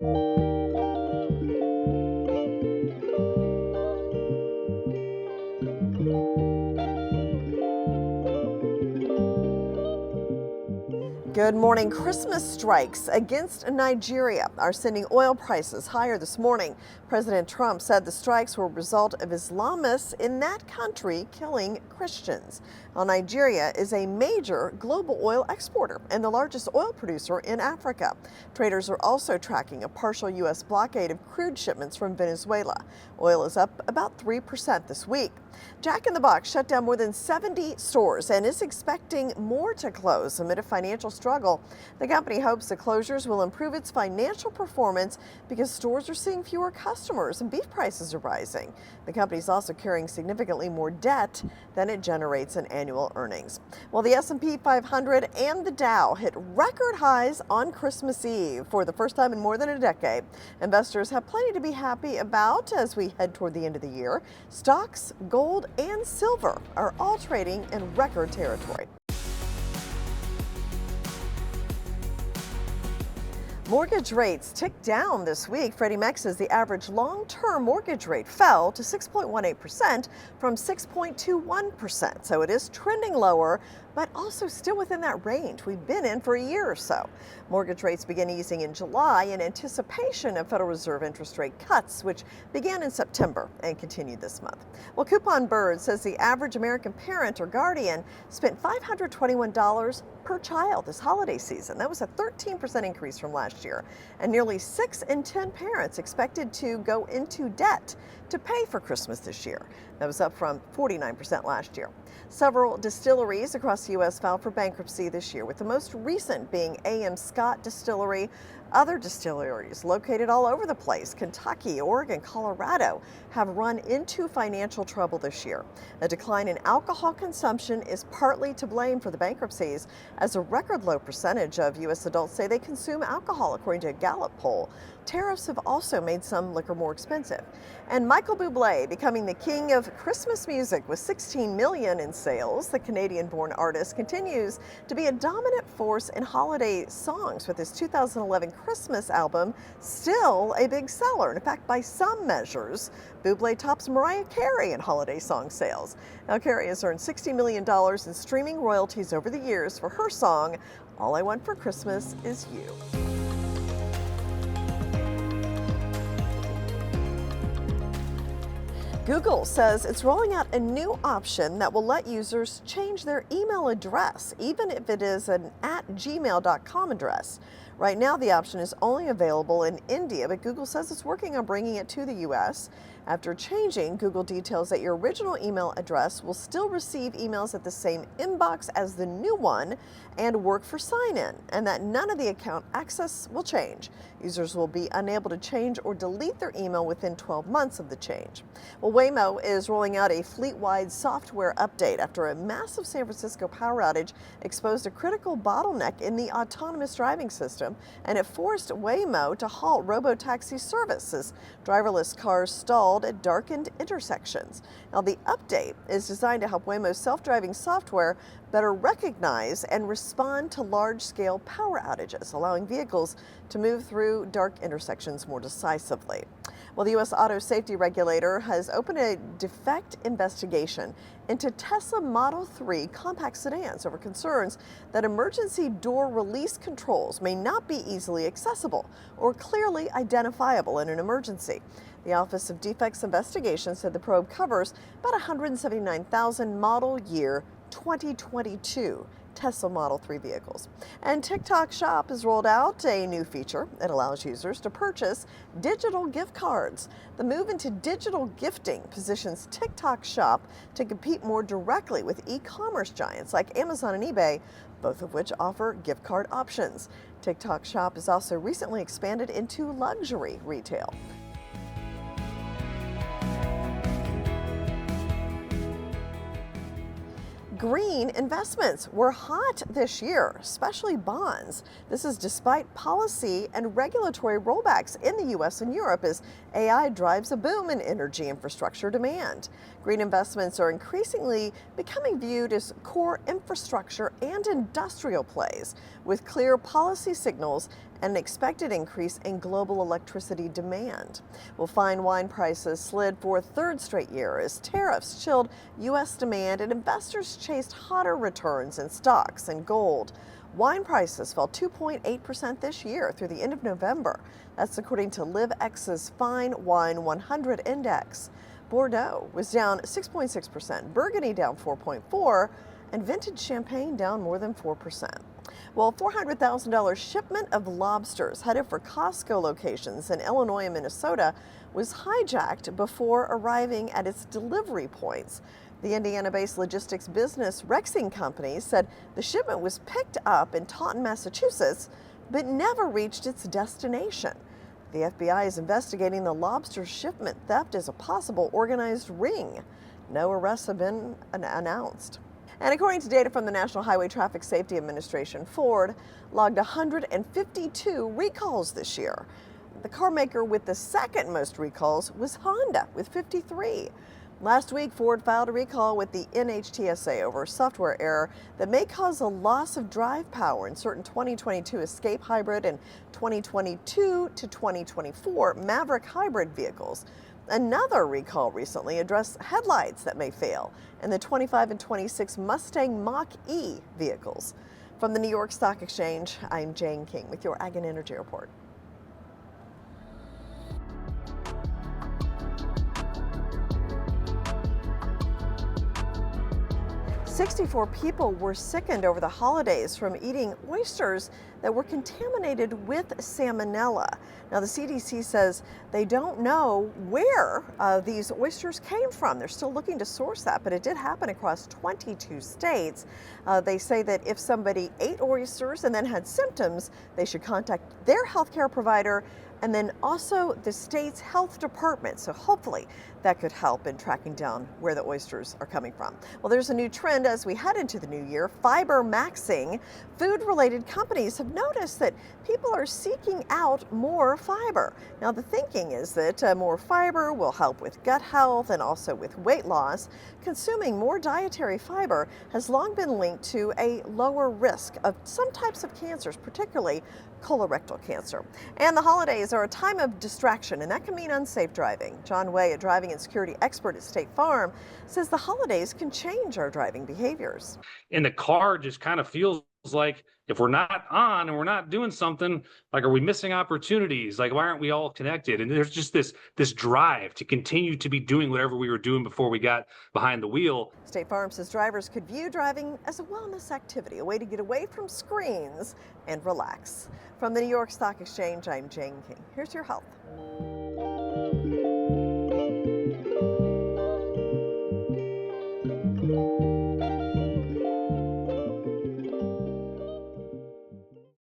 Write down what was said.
Good morning. Christmas strikes against Nigeria are sending oil prices higher this morning. President Trump said the strikes were a result of Islamists in that country killing Christians. Well, Nigeria is a major global oil exporter and the largest oil producer in Africa. Traders are also tracking a partial U.S. blockade of crude shipments from Venezuela. Oil is up about 3% this week. Jack in the Box shut down more than 70 stores and is expecting more to close amid a financial struggle. The company hopes the closures will improve its financial performance because stores are seeing fewer customers and beef prices are rising. The company is also carrying significantly more debt than it generates in annual earnings. Well, the S&P 500 and the Dow hit record highs on Christmas Eve for the first time in more than a decade. Investors have plenty to be happy about as we head toward the end of the year. Stocks, gold, and silver are all trading in record territory. Mortgage rates ticked down this week. Freddie Mac says the average long-term mortgage rate fell to 6.18% from 6.21%. So it is trending lower, but also still within that range we've been in for a year or so. Mortgage rates began easing in July in anticipation of Federal Reserve interest rate cuts, which began in September and continued this month. Well, Coupon Bird says the average American parent or guardian spent $521 per child this holiday season. That was a 13% increase from last year. And nearly 6 in 10 parents expected to go into debt to pay for Christmas this year. That was up from 49% last year. Several distilleries across the U.S. filed for bankruptcy this year, with the most recent being A.M. Scott Distillery. Other distilleries located all over the place, Kentucky, Oregon, Colorado, have run into financial trouble this year. A decline in alcohol consumption is partly to blame for the bankruptcies, as a record low percentage of U.S. adults say they consume alcohol, according to a Gallup poll. Tariffs have also made some liquor more expensive. And Michael Bublé becoming the king of Christmas music with 16 million in sales. The Canadian-born artist continues to be a dominant force in holiday songs, with his 2011 Christmas album still a big seller. In fact, by some measures, Bublé tops Mariah Carey in holiday song sales. Now, Carey has earned $60 million in streaming royalties over the years for her song, All I Want for Christmas Is You. Google says it's rolling out a new option that will let users change their email address, even if it is an @gmail.com address. Right now, the option is only available in India, but Google says it's working on bringing it to the U.S. After changing, Google details that your original email address will still receive emails at the same inbox as the new one and work for sign-in, and that none of the account access will change. Users will be unable to change or delete their email within 12 months of the change. Well, Waymo is rolling out a fleet-wide software update after a massive San Francisco power outage exposed a critical bottleneck in the autonomous driving system, and it forced Waymo to halt robo-taxi services. Driverless cars stalled at darkened intersections. Now, the update is designed to help Waymo's self-driving software better recognize and respond to large-scale power outages, allowing vehicles to move through dark intersections more decisively. Well, the U.S. auto safety regulator has opened a defect investigation into Tesla Model 3 compact sedans over concerns that emergency door release controls may not be easily accessible or clearly identifiable in an emergency. The Office of Defects Investigation said the probe covers about 179,000 model year 2022 Tesla Model 3 vehicles. And TikTok Shop has rolled out a new feature that allows users to purchase digital gift cards. The move into digital gifting positions TikTok Shop to compete more directly with e-commerce giants like Amazon and eBay, both of which offer gift card options. TikTok Shop has also recently expanded into luxury retail. Green investments were hot this year, especially bonds. This is despite policy and regulatory rollbacks in the U.S. and Europe as AI drives a boom in energy infrastructure demand. Green investments are increasingly becoming viewed as core infrastructure and industrial plays with clear policy signals and an expected increase in global electricity demand. Well, fine wine prices slid for a third straight year as tariffs chilled U.S. demand and investors chased hotter returns in stocks and gold. Wine prices fell 2.8% this year through the end of November. That's according to LivX's Fine Wine 100 Index. Bordeaux was down 6.6%, Burgundy down 4.4%, and vintage champagne down more than 4%. Well, $400,000 shipment of lobsters headed for Costco locations in Illinois and Minnesota was hijacked before arriving at its delivery points. The Indiana-based logistics business Rexing Company said the shipment was picked up in Taunton, Massachusetts, but never reached its destination. The FBI is investigating the lobster shipment theft as a possible organized ring. No arrests have been announced. And according to data from the National Highway Traffic Safety Administration, Ford logged 152 recalls this year. The car maker with the second most recalls was Honda with 53. Last week, Ford filed a recall with the NHTSA over a software error that may cause a loss of drive power in certain 2022 Escape hybrid and 2022 to 2024 Maverick hybrid vehicles. Another recall recently addressed headlights that may fail in the 25 and 26 Mustang Mach-E vehicles. From the New York Stock Exchange, I'm Jane King with your Ag and Energy Report. 64 people were sickened over the holidays from eating oysters that were contaminated with salmonella. Now, the CDC says they don't know where these oysters came from. They're still looking to source that, but it did happen across 22 states. They say that if somebody ate oysters and then had symptoms, they should contact their healthcare provider and then also the state's health department. So hopefully that could help in tracking down where the oysters are coming from. Well, there's a new trend as we head into the new year, fiber maxing. Food-related companies have noticed that people are seeking out more fiber. Now, the thinking is that more fiber will help with gut health and also with weight loss. Consuming more dietary fiber has long been linked to a lower risk of some types of cancers, particularly colorectal cancer. And the holidays are a time of distraction, and that can mean unsafe driving. John Way, a driving and security expert at State Farm, says the holidays can change our driving behaviors. And the car just kind of feels like if we're not on and we're not doing something, like, are we missing opportunities? Like, why aren't we all connected? And there's just this drive to continue to be doing whatever we were doing before we got behind the wheel. State Farm says drivers could view driving as a wellness activity, a way to get away from screens and relax. From the New York Stock Exchange, I'm Jane King. Here's your health.